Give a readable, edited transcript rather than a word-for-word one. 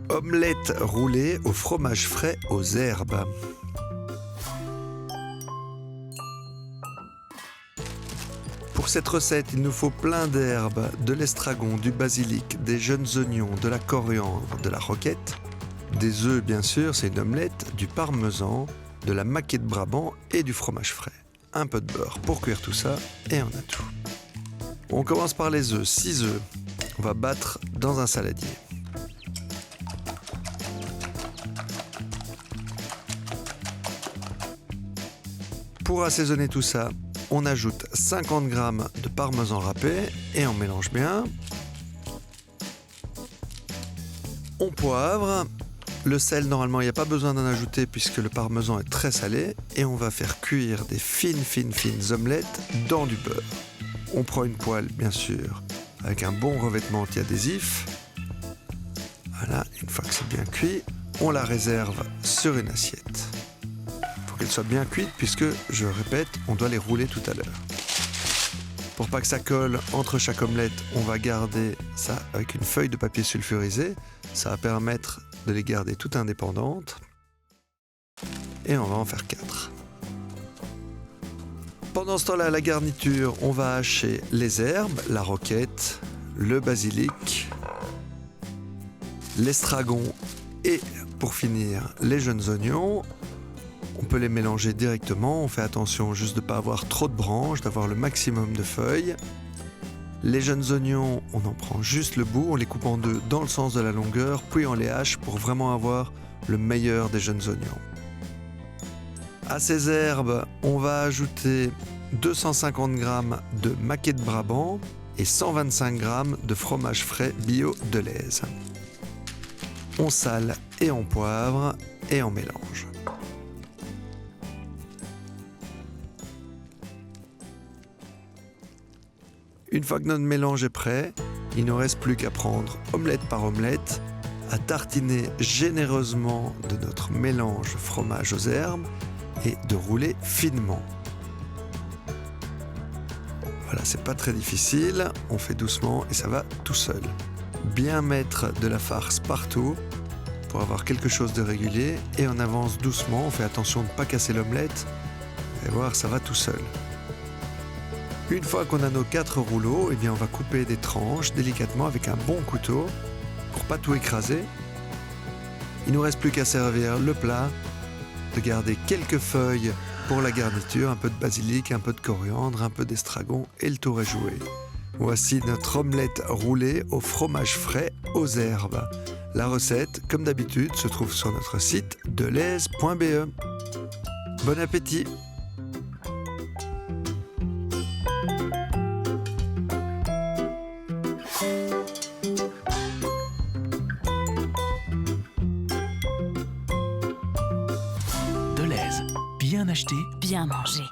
Omelette roulée au fromage frais aux herbes. Pour cette recette, il nous faut plein d'herbes, de l'estragon, du basilic, des jeunes oignons, de la coriandre, de la roquette, des œufs bien sûr, c'est une omelette, du parmesan, de la maquée de Brabant et du fromage frais. Un peu de beurre pour cuire tout ça et on a tout. On commence par les œufs, 6 œufs. On va battre dans un saladier. Pour assaisonner tout ça, on ajoute 50 g de parmesan râpé et on mélange bien. On poivre. Le sel, normalement, il n'y a pas besoin d'en ajouter puisque le parmesan est très salé. Et on va faire cuire des fines omelettes dans du beurre. On prend une poêle, bien sûr, avec un bon revêtement anti-adhésif. Voilà, une fois que c'est bien cuit, on la réserve sur une assiette. Il faut qu'elle soit bien cuite puisque, je répète, on doit les rouler tout à l'heure. Pour pas que ça colle entre chaque omelette, on va garder ça avec une feuille de papier sulfurisé. Ça va permettre de les garder toutes indépendantes. Et on va en faire 4. Pendant ce temps-là, la garniture, on va hacher les herbes, la roquette, le basilic, l'estragon et, pour finir, les jeunes oignons. On peut les mélanger directement, on fait attention juste de ne pas avoir trop de branches, d'avoir le maximum de feuilles. Les jeunes oignons, on en prend juste le bout, on les coupe en deux dans le sens de la longueur, puis on les hache pour vraiment avoir le meilleur des jeunes oignons. À ces herbes, on va ajouter 250 g de maquée de Brabant et 125 g de fromage frais bio Delhaize. On sale et on poivre et on mélange. Une fois que notre mélange est prêt, il ne reste plus qu'à prendre omelette par omelette, à tartiner généreusement de notre mélange fromage aux herbes et de rouler finement. Voilà, c'est pas très difficile, on fait doucement et ça va tout seul. Bien mettre de la farce partout pour avoir quelque chose de régulier et on avance doucement, on fait attention de ne pas casser l'omelette et voir, ça va tout seul. Une fois qu'on a nos 4 rouleaux, eh bien on va couper des tranches délicatement avec un bon couteau pour pas tout écraser. Il nous reste plus qu'à servir le plat, de garder quelques feuilles pour la garniture, un peu de basilic, un peu de coriandre, un peu d'estragon et le tour est joué. Voici notre omelette roulée au fromage frais aux herbes. La recette, comme d'habitude, se trouve sur notre site delhaize.be. Bon appétit! Delhaize, bien acheté, Bien manger.